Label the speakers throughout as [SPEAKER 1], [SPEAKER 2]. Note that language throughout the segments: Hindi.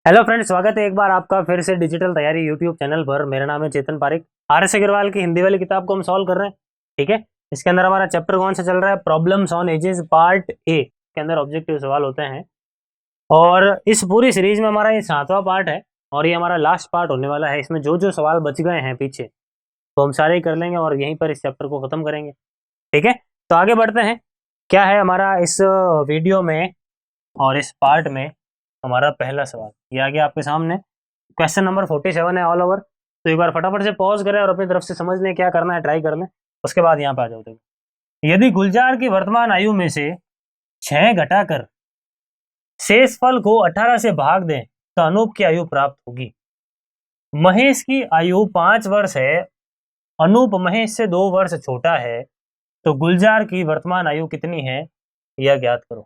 [SPEAKER 1] हेलो फ्रेंड्स, स्वागत है एक बार आपका फिर से डिजिटल तैयारी यूट्यूब चैनल पर। मेरा नाम है चेतन पारिक। आर.एस. अग्रवाल की हिंदी वाली किताब को हम सॉल्व कर रहे हैं। ठीक है, इसके अंदर हमारा चैप्टर कौन सा चल रहा है? Problems on edges part A के अंदर ऑब्जेक्टिव सवाल होते हैं। और इस पूरी सीरीज में हमारा ये 7वां पार्ट है और ये हमारा लास्ट पार्ट होने वाला है। इसमें जो जो सवाल बच गए हैं पीछे तो हम सारे ही कर लेंगे और यहीं पर इस चैप्टर को खत्म करेंगे। ठीक है, तो आगे बढ़ते हैं। क्या है हमारा इस वीडियो में और इस पार्ट में? हमारा पहला सवाल ये आ गया आपके सामने। क्वेश्चन नंबर 47 है ऑल ओवर। तो एक बार फटाफट से पॉज करें और अपनी तरफ से समझ लें क्या करना है, ट्राई कर लें। उसके बाद यहाँ पे आ जाओ। देखो, यदि गुलजार की वर्तमान आयु में से 6 घटाकर शेष फल को 18 से भाग दें तो अनूप की आयु प्राप्त होगी। महेश की आयु 5 वर्ष है, अनूप महेश से 2 वर्ष छोटा है, तो गुलजार की वर्तमान आयु कितनी है यह ज्ञात करो।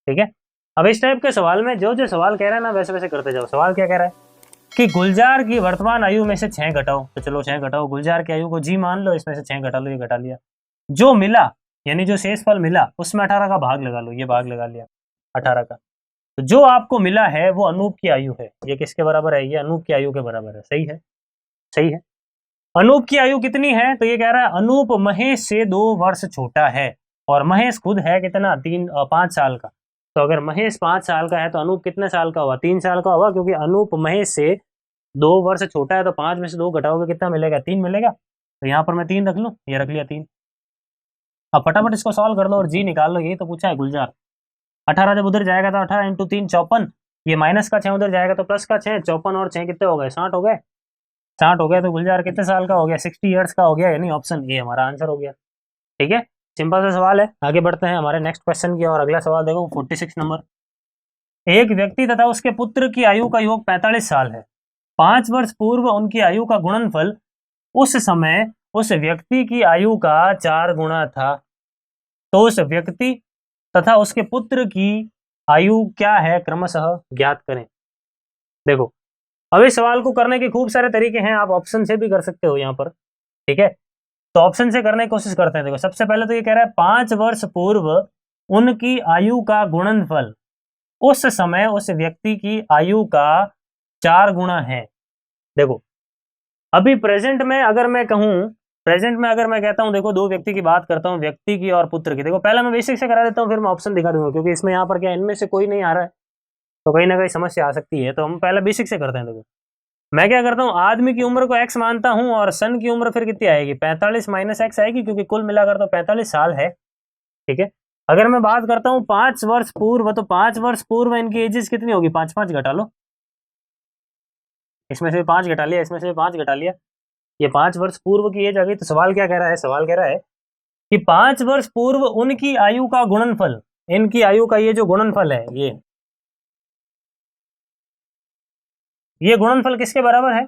[SPEAKER 1] ठीक है, अब इस टाइप के सवाल में जो जो सवाल कह रहा है ना वैसे वैसे करते जाओ। सवाल क्या कह रहा है कि गुलजार की वर्तमान आयु में से 6 घटाओ। तो चलो 6 घटाओ, गुलजार की आयु को जी मान लो, इसमें से 6 घटा लो, ये घटा लिया। जो मिला यानी जो शेष फल मिला उसमें 18 का भाग लगा लो, ये भाग लगा लिया 18 का। तो जो आपको मिला है वो अनूप की आयु है। ये किसके बराबर है? ये अनूप की आयु के बराबर है। सही है, सही है। अनूप की आयु कितनी है? तो ये कह रहा है अनूप महेश से 2 वर्ष छोटा है और महेश खुद है कितना? 5 साल का। तो अगर महेश 5 साल का है तो अनूप कितने साल का हुआ? 3 साल का हुआ, क्योंकि अनूप महेश से 2 वर्ष छोटा है। तो 5 में से 2 घटाओगे कितना मिलेगा? 3 मिलेगा। तो यहाँ पर मैं 3 रख लूँ, ये रख लिया 3। अब फटाफट इसको सॉल्व कर लो और जी निकाल लो। यही तो पूछा है गुलजार। 18 जब उधर जाएगा तो 18 इंटू 3 54। ये माइनस का 6 उधर जाएगा तो प्लस का 6। 54 और 6 कितने हो गए? 60 हो गए। 60 हो गया तो गुलजार कितने साल का हो गया? 60 ईयर्स का हो गया, यानी ऑप्शन ए हमारा आंसर हो गया। ठीक है, सिंपल सा सवाल है। आगे बढ़ते हैं हमारे नेक्स्ट क्वेश्चन की और अगला सवाल देखो 46 नंबर। एक व्यक्ति तथा उसके पुत्र की आयु का योग 45 साल है। 5 वर्ष पूर्व उनकी आयु का गुणनफल उस समय उस व्यक्ति की आयु का 4 गुना था। तो उस व्यक्ति तथा उसके पुत्र की आयु क्या है क्रमशः ज्ञात करें। देखो, अब इस सवाल को करने के खूब सारे तरीके हैं। आप ऑप्शन से भी कर सकते हो यहाँ पर। ठीक है, तो ऑप्शन से करने की कोशिश करते हैं। देखो, सबसे पहले तो ये कह रहा है 5 वर्ष पूर्व उनकी आयु का गुणनफल उस समय उस व्यक्ति की आयु का 4 गुना है। देखो, अभी प्रेजेंट में अगर मैं कहूं, प्रेजेंट में अगर मैं कहता हूं, देखो 2 व्यक्ति की बात करता हूं, व्यक्ति की और पुत्र की। देखो, पहले मैं बेसिक से करा देता हूं, फिर मैं ऑप्शन दिखा दूंगा, क्योंकि इसमें यहाँ पर क्या इनमें से कोई नहीं आ रहा है तो कहीं ना कहीं समस्या आ सकती है। तो हम पहले बेसिक से करते हैं। देखो, मैं क्या करता हूँ, आदमी की उम्र को एक्स मानता हूँ और सन की उम्र फिर कितनी आएगी? 45 माइनस एक्स आएगी, क्योंकि कुल मिलाकर तो 45 साल है। ठीक है, अगर मैं बात करता हूँ 5 वर्ष पूर्व, तो 5 वर्ष पूर्व इनकी एजेस कितनी होगी? 5 5 घटा लो, इसमें से 5 घटा लिया, इसमें से 5 घटा लिया, ये 5 वर्ष पूर्व की एज आ गई। तो सवाल क्या कह रहा है? सवाल कह रहा है कि 5 वर्ष पूर्व उनकी आयु का गुणनफल, इनकी आयु का ये जो गुणनफल है, ये गुणनफल किसके बराबर है?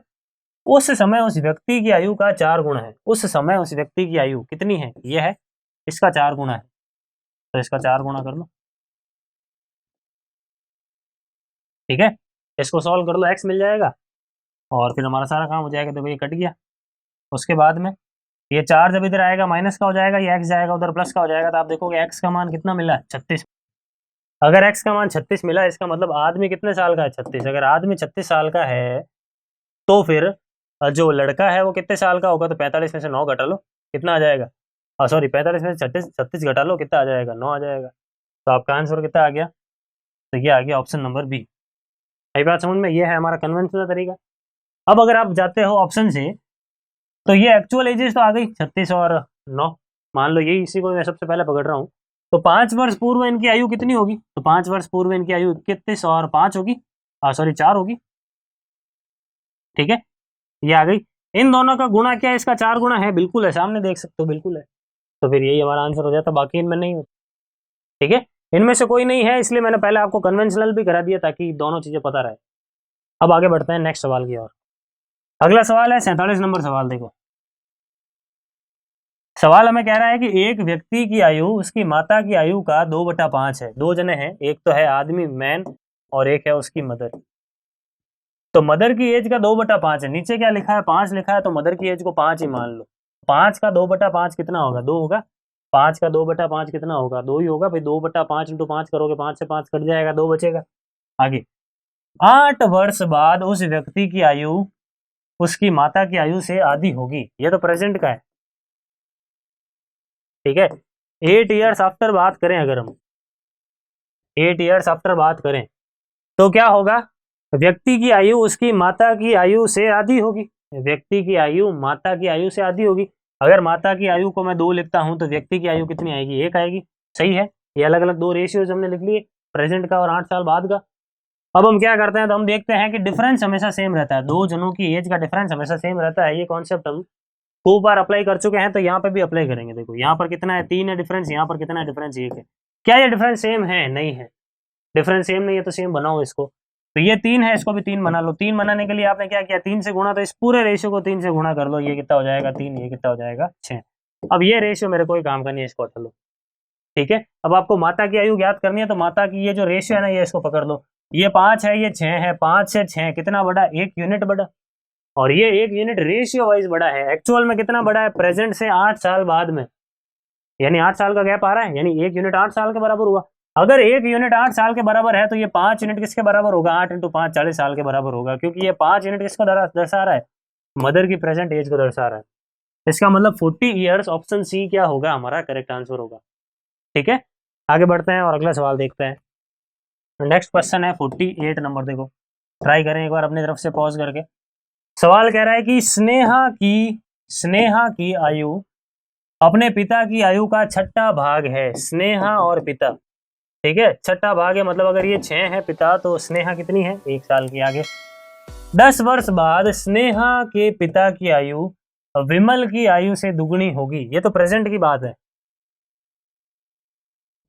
[SPEAKER 1] उस समय उस व्यक्ति की आयु का 4 गुना है। उस समय उस व्यक्ति की आयु कितनी है? ये है, इसका 4 गुना है। तो इसका 4 गुना कर लो। ठीक है, इसको सॉल्व कर लो, एक्स मिल जाएगा और फिर हमारा सारा काम हो जाएगा। देखो, ये कट गया। उसके बाद में ये 4 जब इधर आएगा माइनस का हो जाएगा, ये एक्स जाएगा उधर प्लस का हो जाएगा। तो आप देखोगे एक्स का मान कितना मिला है? 36। अगर एक्स का मान 36 मिला, इसका मतलब आदमी कितने साल का है? 36। अगर आदमी 36 साल का है तो फिर जो लड़का है वो कितने साल का होगा? तो 45 में से 9 घटा लो, कितना आ जाएगा? सॉरी, 45 में से 36 घटा लो, कितना आ जाएगा? 9 आ जाएगा। तो आपका आंसर कितना आ गया? तो ये आ गया ऑप्शन नंबर बी। आई बात समझ में? ये है हमारा कन्वेंशनल तरीका। अब अगर आप जाते हो ऑप्शन से, तो ये एक्चुअल एजेस तो आ गई 36 और 9, मान लो यही, इसी को मैं सबसे पहले पकड़ रहा हूँ। तो 5 वर्ष पूर्व इनकी आयु कितनी होगी? तो 5 वर्ष पूर्व इनकी आयु 31 और 5 होगी, सॉरी 4 होगी। ठीक है, ये आ गई। इन दोनों का गुणा क्या है? इसका 4 गुना है, बिल्कुल है, सामने देख सकते हो, बिल्कुल है। तो फिर यही हमारा आंसर हो जाता, बाकी इनमें नहीं होता। ठीक है, इनमें से कोई नहीं है, इसलिए मैंने पहले आपको कन्वेंशनल भी करा दिया ताकि दोनों चीजें पता रहे। अब आगे बढ़ते हैं नेक्स्ट सवाल की ओर। अगला सवाल है 47 नंबर सवाल। देखो, सवाल हमें कह रहा है कि एक व्यक्ति की आयु उसकी माता की आयु का 2/5 है। 2 जने हैं, एक तो है आदमी मैन और एक है उसकी मदर। तो मदर की एज का 2/5 है। नीचे क्या लिखा है? 5 लिखा है, तो मदर की एज को 5 ही मान लो। 5 का 2/5 कितना होगा? 2 होगा। 5 का 2/5 कितना होगा? 2 ही होगा भाई। 2/5 इंटू 5 करोगे, 5 से 5 कट जाएगा, 2 बचेगा। आगे 8 वर्ष बाद उस व्यक्ति की आयु उसकी माता की आयु से आधी होगी। ये तो प्रेजेंट का है, ठीक है। 8 ईयर्स आफ्टर बात करें, अगर हम 8 ईयर्स आफ्टर बात करें तो क्या होगा, व्यक्ति की आयु उसकी माता की आयु से आधी होगी। व्यक्ति की आयु माता की आयु से आधी होगी। अगर माता की आयु को मैं 2 लिखता हूं तो व्यक्ति की आयु कितनी आएगी, 1 आएगी। सही है, ये अलग अलग 2 रेशियोज हमने लिख लिए, प्रेजेंट का और 8 साल बाद का। अब हम क्या करते हैं, तो हम देखते हैं कि डिफरेंस हमेशा सेम रहता है, दो जनों की एज का डिफरेंस हमेशा सेम रहता है। ये कॉन्सेप्ट हम 2 बार अप्लाई कर चुके हैं, तो यहाँ पे भी अप्लाई करेंगे। देखो यहाँ पर कितना है, 3 है डिफरेंस, यहाँ पर कितना है डिफरेंस, 1 है। क्या ये डिफरेंस सेम है, नहीं है। डिफरेंस सेम नहीं है तो सेम बनाओ इसको। तो ये 3 है, इसको भी 3 बना लो। 3 बनाने के लिए आपने क्या किया, 3 से गुणा, तो इस पूरे रेशियो को 3 से गुणा कर लो। ये कितना हो जाएगा 3, ये कितना हो जाएगा 6। अब ये रेशियो मेरे कोई काम का नहीं है, इसको हटा लो, ठीक है। अब आपको माता की आयु ज्ञात करनी है, तो माता की ये जो रेशियो है ना, ये इसको पकड़ लो। ये 5 है, ये 6 है, 5 से 6 कितना बड़ा, 1 यूनिट बड़ा। और ये 1 यूनिट रेशियो वाइज बड़ा है, एक्चुअल में कितना बड़ा है, प्रेजेंट से 8 साल बाद में, यानी 8 साल का गैप आ रहा है, यानी 1 यूनिट 8 साल के बराबर हुआ। अगर 1 यूनिट 8 साल के बराबर है तो ये 5 यूनिट किसके बराबर होगा, 8 × 5 40 साल के बराबर होगा, क्योंकि ये 5 यूनिट किसको दर्शा रहा है, मदर की प्रेजेंट एज को दर्शा रहा है। इसका मतलब 40 ईयर्स, ऑप्शन सी क्या होगा हमारा करेक्ट आंसर होगा, ठीक है। आगे बढ़ते हैं और अगला सवाल देखते हैं। नेक्स्ट क्वेश्चन है 48 नंबर, देखो ट्राई करें एक बार अपनी तरफ से पॉज करके। सवाल कह रहा है कि स्नेहा की आयु अपने पिता की आयु का छठा भाग है। स्नेहा और पिता, ठीक है, छठा भाग है, मतलब अगर ये 6 है पिता, तो स्नेहा कितनी है, 1 साल की आगे। 10 वर्ष बाद स्नेहा के पिता की आयु विमल की आयु से दुगनी होगी। ये तो प्रेजेंट की बात है,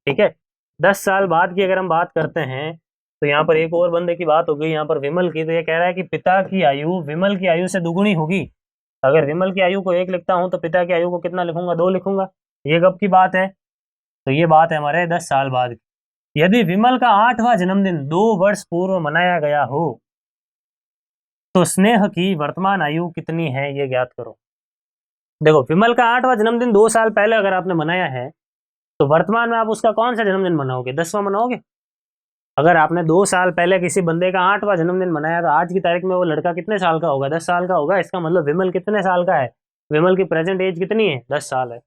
[SPEAKER 1] ठीक है। 10 साल बाद की अगर हम बात करते हैं, तो यहाँ पर एक और बंदे की बात हो गई, यहाँ पर विमल की। तो ये कह रहा है कि पिता की आयु विमल की आयु से दुगुनी होगी। अगर विमल की आयु को 1 लिखता हूं तो पिता की आयु को कितना लिखूंगा, 2 लिखूंगा। ये कब की बात है, तो ये बात है हमारे 10 साल बाद की। यदि विमल का 8वां जन्मदिन 2 वर्ष पूर्व मनाया गया हो तो स्नेह की वर्तमान आयु कितनी है, ये ज्ञात करो। देखो विमल का 8वां जन्मदिन 2 साल पहले अगर आपने मनाया है, तो वर्तमान में आप उसका कौन सा जन्मदिन मनाओगे, 10वां मनाओगे। अगर आपने 2 साल पहले किसी बंदे का 8वां जन्मदिन मनाया, तो आज की तारीख में वो लड़का कितने साल का होगा, 10 साल का होगा। इसका मतलब विमल कितने साल का है, विमल की प्रेजेंट एज कितनी है, 10 साल है।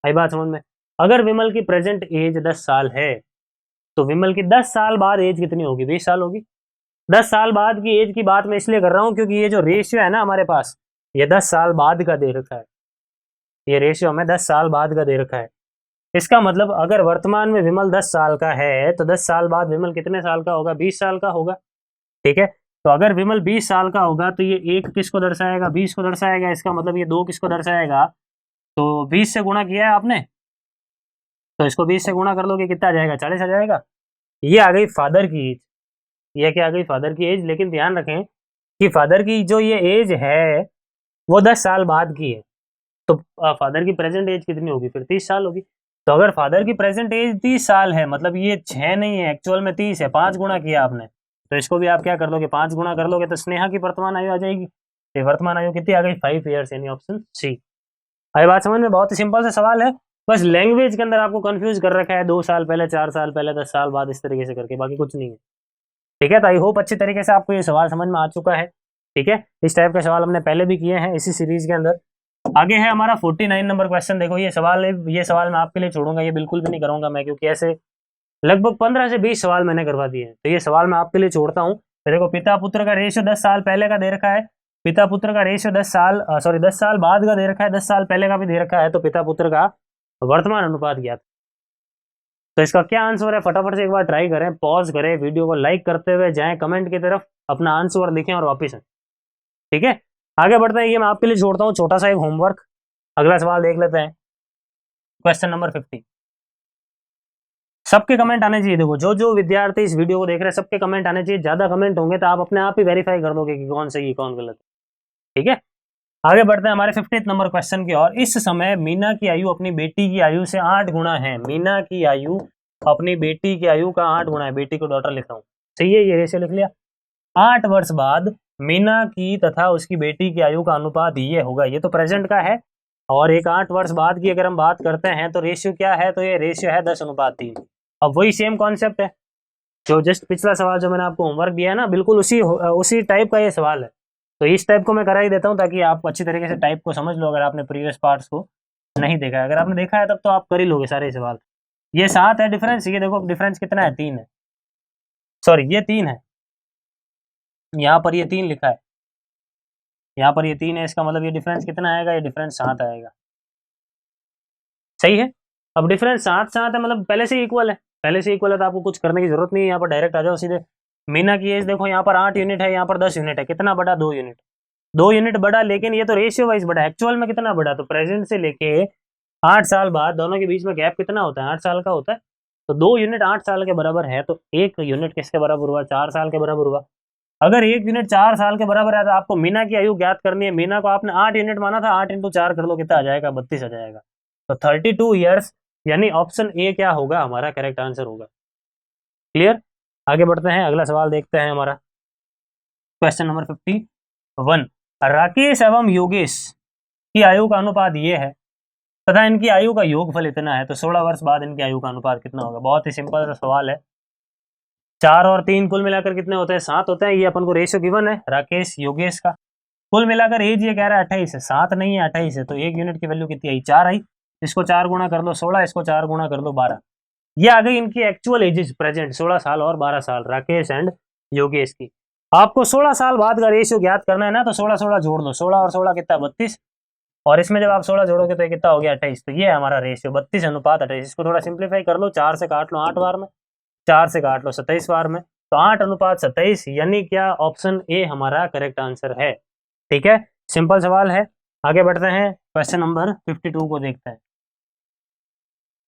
[SPEAKER 1] आई बात समझ में। अगर विमल की प्रेजेंट एज 10 साल है, तो विमल की 10 साल बाद एज कितनी होगी, 20 साल होगी। 10 साल बाद की एज की बात मैं इसलिए कर रहा हूं क्योंकि ये जो रेशियो है ना हमारे पास, ये 10 साल बाद का दे रखा है। ये रेशियो हमें 10 साल बाद का दे रखा है। इसका मतलब अगर वर्तमान में विमल 10 साल का है, तो 10 साल बाद विमल कितने साल का होगा, 20 साल का होगा, ठीक है। तो अगर विमल 20 साल का होगा, तो ये 1 किसको दर्शाएगा, 20 को दर्शाएगा। इसका मतलब ये 2 किसको दर्शाएगा, तो 20 से गुणा किया है आपने, तो इसको 20 से गुणा कर लोगे, कितना आ जाएगा, 40 आ जाएगा। ये आ गई फादर की एज, ये क्या आ गई, फादर की एज। लेकिन ध्यान रखें कि फादर की जो ये एज है वो 10 साल बाद की है, तो फादर की प्रेजेंट एज कितनी होगी, फिर 30 साल होगी। तो अगर फादर की प्रेजेंट एज 30 साल है, मतलब ये 6 नहीं है, एक्चुअल में 30 है, 5 गुणा किया आपने, तो इसको भी आप क्या कर लोगे, 5 गुणा कर लोगे, तो स्नेहा की वर्तमान आयु आ जाएगी। तो वर्तमान आयु कितनी आ गई, 5 ईयर्स, यानी ऑप्शन सी। आई बात समझ में। बहुत ही सिंपल सा सवाल है, बस लैंग्वेज के अंदर आपको कंफ्यूज कर रखा है, 2 साल पहले, 4 साल पहले, 10 साल बाद, इस तरीके से करके, बाकी कुछ नहीं है, ठीक है। तो आई होप अच्छी तरीके से आपको ये सवाल समझ में आ चुका है, ठीक है। इस टाइप के सवाल हमने पहले भी किए हैं इसी सीरीज के अंदर। आगे है हमारा 49 नंबर क्वेश्चन। देखो ये सवाल मैं आपके लिए छोड़ूंगा, ये बिल्कुल भी नहीं करूंगा मैं, क्योंकि ऐसे लगभग 15 से 20 सवाल मैंने करवा दिए हैं, तो ये सवाल मैं आपके लिए छोड़ता हूँ। देखो पिता पुत्र का रेशियो 10 साल पहले का दे रखा है, पिता पुत्र का रेशियो 10 साल बाद का दे रखा है, 10 साल पहले का भी दे रखा है, तो पिता पुत्र का वर्तमान अनुपात ज्ञात। तो इसका क्या आंसर है, फटाफट से एक बार ट्राई करें, पॉज करें, वीडियो को लाइक करते हुए जाएं कमेंट की तरफ, अपना आंसर लिखें और वापिस आए, ठीक है। आगे बढ़ते हैं, ये मैं आपके लिए छोड़ता हूँ छोटा सा एक होमवर्क। अगला सवाल देख लेते हैं, क्वेश्चन नंबर 50। सबके कमेंट आने चाहिए। देखो जो जो विद्यार्थी इस वीडियो को देख रहे हैं, सबके कमेंट आने चाहिए। ज्यादा कमेंट होंगे तो आप अपने आप ही वेरीफाई कर दोगे कि कौन सही है कौन गलत है, ठीक है। आगे बढ़ते हैं हमारे 50 नंबर क्वेश्चन की ओर। इस समय मीना की आयु अपनी बेटी की आयु से 8 गुना है। मीना की आयु अपनी बेटी की आयु का 8 गुना है, बेटी को डॉटर लिखता हूँ, सही है, ये रेशियो लिख लिया। 8 वर्ष बाद मीना की तथा उसकी बेटी की आयु का अनुपात ये होगा। ये तो प्रेजेंट का है, और एक 8 वर्ष बाद की अगर हम बात करते हैं तो रेशियो क्या है, तो ये रेशियो है 10:3। अब वही सेम कॉन्सेप्ट है, जो जस्ट पिछला सवाल जो मैंने आपको होमवर्क दिया है ना, बिल्कुल उसी टाइप का ये सवाल है। तो इस टाइप को मैं करा ही देता हूँ ताकि आप अच्छी तरीके से टाइप को समझ लो, अगर आपने प्रीवियस पार्ट्स को नहीं देखा है। अगर आपने देखा है तब तो आप कर ही लोगे सारे सवाल। ये 7 है डिफरेंस, ये देखो डिफरेंस कितना है, 3 है, सॉरी ये 3 है, यहाँ पर ये 3 लिखा है, यहाँ पर ये 3 है, इसका मतलब ये डिफरेंस कितना आएगा, ये डिफरेंस 7 आएगा। सही है। अब डिफरेंस 7 है, मतलब पहले से इक्वल है, पहले से इक्वल है तो आपको कुछ करने की जरूरत नहीं है, यहाँ पर डायरेक्ट आ जाओ सीधे। मीना की एज देखो, यहाँ पर 8 यूनिट है, यहाँ पर 10 यूनिट है, कितना बड़ा, 2 यूनिट, 2 यूनिट बड़ा, लेकिन ये तो रेशियो वाइज बड़ा, एक्चुअल में कितना बड़ा, तो प्रेजेंट से लेके 8 साल बाद दोनों के बीच में गैप कितना होता है, 8 साल का होता है। तो 2 यूनिट 8 साल के बराबर है, तो 1 यूनिट किसके बराबर हुआ, 4 साल के बराबर हुआ। अगर 1 यूनिट 4 साल के बराबर है तो आपको मीना की आयु ज्ञात करनी है। मीना को आपने 8 यूनिट माना था, 8 इंटू 4 कर लो, कितना आ जाएगा, 32 आ जाएगा। तो 32 ईयर्स, यानी ऑप्शन ए क्या होगा, हमारा करेक्ट आंसर होगा। क्लियर। आगे बढ़ते हैं, अगला सवाल देखते हैं हमारा क्वेश्चन नंबर 51। राकेश एवं योगेश की आयु का अनुपात ये है तथा इनकी आयु का योगफल इतना है, तो 16 वर्ष बाद इनकी आयु का अनुपात कितना होगा। बहुत ही सिंपल सा सवाल है। 4 और 3 कुल मिलाकर कितने होते हैं, 7 होते हैं। ये अपन को रेशियो गिवन है राकेश योगेश का। कुल मिलाकर एज ये कह रहा है 28 है, 7 नहीं है 28 है, तो 1 यूनिट की वैल्यू कितनी आई, 4 आई। इसको 4 गुणा कर लो 16, इसको 4 गुणा कर लो 12। ये आ गई इनकी एक्चुअल एजेस प्रेजेंट, 16 साल और 12 साल, राकेश एंड योगेश की। आपको 16 साल बाद का रेशियो ज्ञात करना है ना, तो 16 जोड़ लो, 16 और 16 कितना, 32, और इसमें जब आप 16 जोड़ोगे तो ये कितना हो गया, 28। तो ये है हमारा रेशियो 32 अनुपात 28। इसको थोड़ा सिंप्लीफाई कर लो, 4 से काट लो 8 बार में, 4 से काट लो 27 बार में, तो 8 अनुपात 27, यानी क्या, ऑप्शन ए हमारा करेक्ट आंसर है। ठीक है, सिंपल सवाल है। आगे बढ़ते हैं, क्वेश्चन नंबर 52 को देखते हैं।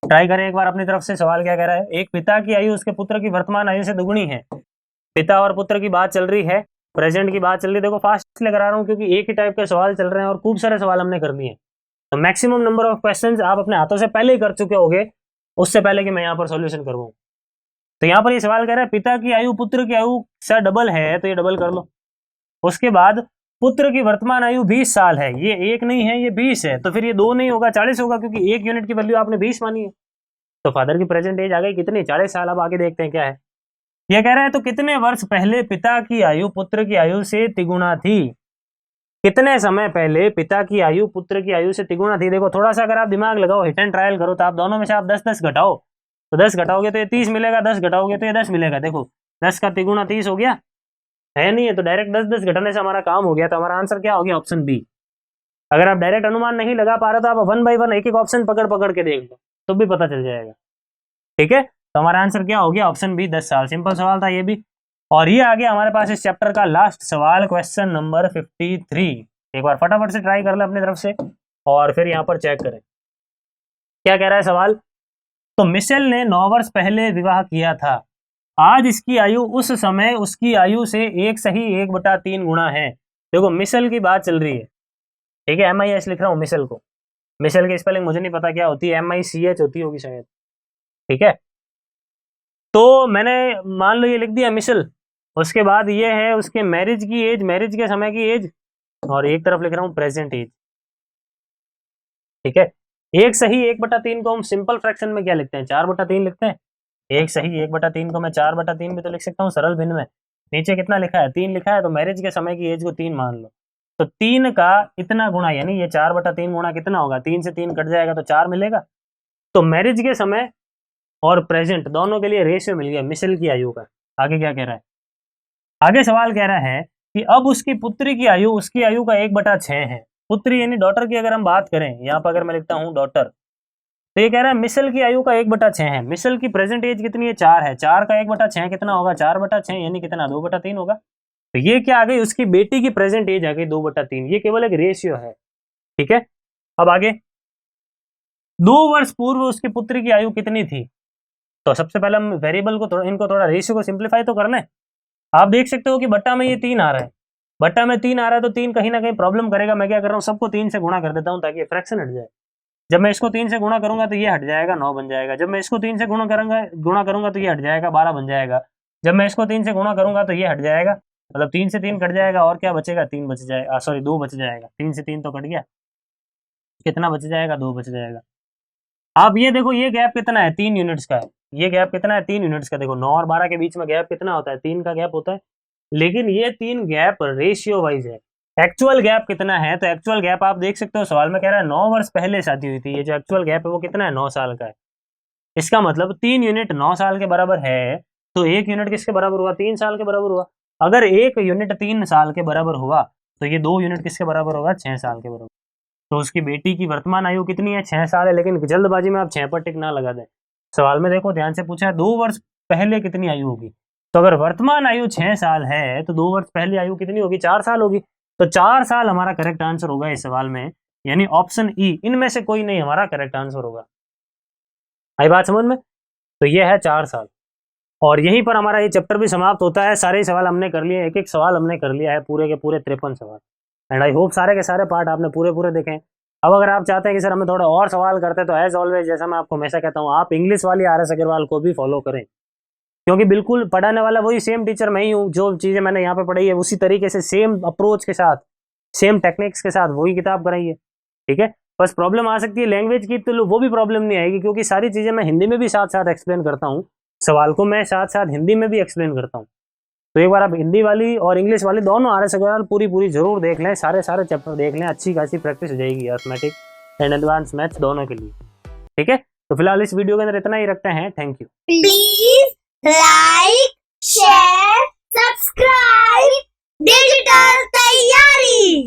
[SPEAKER 1] ट्राई करें एक बार अपनी तरफ से। सवाल क्या कह रहा है, एक पिता की आयु उसके पुत्र की वर्तमान आयु से दुगुनी है। पिता और पुत्र की बात चल रही है, प्रेजेंट की बात चल रही है। देखो फास्ट इसलिए करा रहा हूँ क्योंकि एक ही टाइप के सवाल चल रहे हैं और खूब सारे सवाल हमने कर लिए। तो मैक्सिमम नंबर ऑफ क्वेश्चंस आप अपने हाथों से पहले ही कर चुके होगे, उससे पहले कि मैं यहाँ पर सॉल्यूशन करवाऊँ। तो यहाँ पर ये सवाल कह रहा है पिता की आयु पुत्र की आयु से डबल है, तो ये डबल कर लो। उसके बाद पुत्र की वर्तमान आयु 20 साल है, ये 1 नहीं है, ये 20 है, तो फिर ये 2 नहीं होगा, 40 होगा, क्योंकि 1 यूनिट की वैल्यू आपने 20 मानी है। तो फादर की प्रेजेंट एज आ गई कितनी, 40 साल। अब आगे देखते हैं क्या है। यह कह रहा है तो कितने वर्ष पहले पिता की आयु पुत्र की आयु से तिगुना थी। कितने समय पहले पिता की आयु पुत्र की आयु से तिगुना थी। देखो थोड़ा सा अगर आप दिमाग लगाओ, हिट एंड ट्रायल करो, तो आप दोनों में से आप 10-10 घटाओ, तो 10 घटाओगे तो ये 30 मिलेगा, 10 घटाओगे तो ये 10 मिलेगा। देखो 10 का तिगुना 30 हो गया, है नहीं है, तो डायरेक्ट 10-10 घटाने से हमारा काम हो गया। तो हमारा आंसर क्या हो गया, ऑप्शन बी। अगर आप डायरेक्ट अनुमान नहीं लगा पा रहे तो आप 1 बाय 1 एक एक ऑप्शन पकड़ पकड़ के देख लो, तो भी पता चल जाएगा। ठीक है, तो हमारा आंसर क्या हो गया, ऑप्शन बी, 10 साल। सिंपल सवाल था ये भी। और ये आ गया हमारे पास इस चैप्टर का लास्ट सवाल, क्वेश्चन नंबर 53। एक बार फटाफट से ट्राई कर ले अपनी तरफ से और फिर यहाँ पर चेक करें क्या कह रहा है सवाल। तो मिशेल ने 9 वर्ष पहले विवाह किया था, आज इसकी आयु उस समय उसकी आयु से 1 गुना है। देखो मिशेल की बात चल रही है, ठीक है, MIS लिख रहा हूँ मिशेल को। मिशेल की स्पेलिंग मुझे नहीं पता क्या होती है, MICH होती होगी शायद। ठीक है, तो मैंने मान लो ये लिख दिया मिशेल। उसके बाद ये है उसके मैरिज की एज, मैरिज के समय की एज, और एक तरफ लिख रहा हूँ प्रेजेंट एज। ठीक है, 1 सही 1/3 को हम सिंपल फ्रैक्शन में क्या लिखते हैं, 4/3 लिखते हैं। 1 सही 1/3 को मैं 4/3 भी तो लिख सकता हूँ सरल भिन्न में। नीचे कितना लिखा है, 3 लिखा है, तो मैरिज के समय की एज को 3 मान लो। तो 3 का इतना गुणा, यानी ये 4/3 गुणा कितना होगा, 3 से 3 कट जाएगा तो 4 मिलेगा। तो मैरिज के समय और प्रेजेंट दोनों के लिए रेशियो मिल गया मिशेल की आयु का। आगे क्या कह रहा है, आगे सवाल कह रहा है कि अब उसकी पुत्री की आयु उसकी आयु का 1/6 है। पुत्री यानी डॉटर की अगर हम बात करें, यहाँ पर अगर मैं लिखता हूँ डॉटर, तो ये कह रहा है मिशेल की आयु का 1/6 है। मिशेल की प्रेजेंट एज कितनी है, 4 है, 4 का 1/6 कितना होगा, 4/6 यानी कितना, 2/3 होगा। तो ये क्या आ गई, उसकी बेटी की प्रेजेंट एज आ गई 2/3। ये केवल एक रेशियो है। ठीक है, अब आगे 2 वर्ष पूर्व उसकी पुत्री की आयु कितनी थी। तो सबसे पहले हम वेरिएबल को इनको थोड़ा रेशियो को सिंप्लीफाई तो करना है। आप देख सकते हो कि बट्टा में ये 3 आ रहा है, बट्टा में 3 आ रहा है, तो 3 कहीं ना कहीं प्रॉब्लम करेगा। मैं क्या कर रहा हूँ, सबको 3 से गुणा कर देता हूँ ताकि फ्रैक्शन हट जाए। जब मैं इसको 3 से गुणा करूंगा तो ये हट जाएगा, 9 बन जाएगा। जब मैं इसको 3 से गुणा करूंगा तो ये हट जाएगा, 12 बन जाएगा। जब मैं इसको 3 से गुणा करूंगा तो ये हट जाएगा, मतलब 3 से 3 कट जाएगा, और क्या बचेगा, 3 बच जाएगा, सॉरी 2 बच जाएगा। 3 से 3 तो कट गया, कितना बच जाएगा, 2 बच जाएगा। अब ये देखो ये गैप कितना है, 3 यूनिट्स का है। ये गैप कितना है, 3 यूनिट्स का। देखो 9 और 12 के बीच में गैप कितना होता है, 3 का गैप होता है। लेकिन ये 3 गैप रेशियो वाइज है। एक्चुअल गैप कितना है, तो एक्चुअल गैप आप देख सकते हो सवाल में कह रहा है 9 वर्ष पहले शादी हुई थी। ये जो एक्चुअल गैप है वो कितना है, 9 साल का है। इसका मतलब 3 यूनिट 9 साल के बराबर है, तो 1 यूनिट किसके बराबर हुआ, 3 साल के बराबर हुआ। अगर 1 यूनिट 3 साल के बराबर हुआ तो ये 2 यूनिट किसके बराबर होगा, 6 साल के बराबर। तो उसकी बेटी की वर्तमान आयु कितनी है, 6 साल है। लेकिन जल्दबाजी में आप 6 पर टिक ना लगा दें। सवाल में देखो ध्यान से पूछा है 2 वर्ष पहले कितनी आयु होगी। तो अगर वर्तमान आयु 6 साल है तो 2 वर्ष पहले आयु कितनी होगी, 4 साल होगी। तो 4 साल हमारा करेक्ट आंसर होगा इस सवाल में, यानी ऑप्शन ई, इनमें से कोई नहीं हमारा करेक्ट आंसर होगा। आई बात समझ में। तो ये है 4 साल। और यहीं पर हमारा ये चैप्टर भी समाप्त होता है। सारे सवाल हमने कर लिए, एक एक सवाल हमने कर लिया है, पूरे के पूरे 53 सवाल। एंड आई होप सारे के सारे पार्ट आपने पूरे पूरे देखे। अब अगर आप चाहते हैं कि सर हमें थोड़ा और सवाल करते हैं, तो एज ऑलवेज जैसा मैं आपको हमेशा कहता हूँ, आप इंग्लिश वाली RS अग्रवाल को भी फॉलो करें, क्योंकि बिल्कुल पढ़ाने वाला वही सेम टीचर मैं ही हूँ। जो चीज़ें मैंने यहाँ पे पढ़ाई है उसी तरीके से सेम अप्रोच के साथ, सेम टेक्निक्स के साथ वही किताब कराई है, ठीक है। बस प्रॉब्लम आ सकती है लैंग्वेज की, तो वो भी प्रॉब्लम नहीं आएगी, क्योंकि सारी चीज़ें मैं हिंदी में भी साथ साथ एक्सप्लेन करता हूँ। सवाल को मैं साथ साथ हिंदी में भी एक्सप्लेन करता हूँ। तो एक बार आप हिंदी वाली और इंग्लिश वाली दोनों RS अग्रवाल पूरी जरूर देख लें, सारे चैप्टर देख लें, अच्छी खासी प्रैक्टिस हो जाएगी अर्थमेटिक एंड एडवांस मैथ्स दोनों के लिए, ठीक है। तो फिलहाल इस वीडियो के अंदर इतना ही रखते हैं। Thank you.
[SPEAKER 2] Please like, share, subscribe digital तैयारी।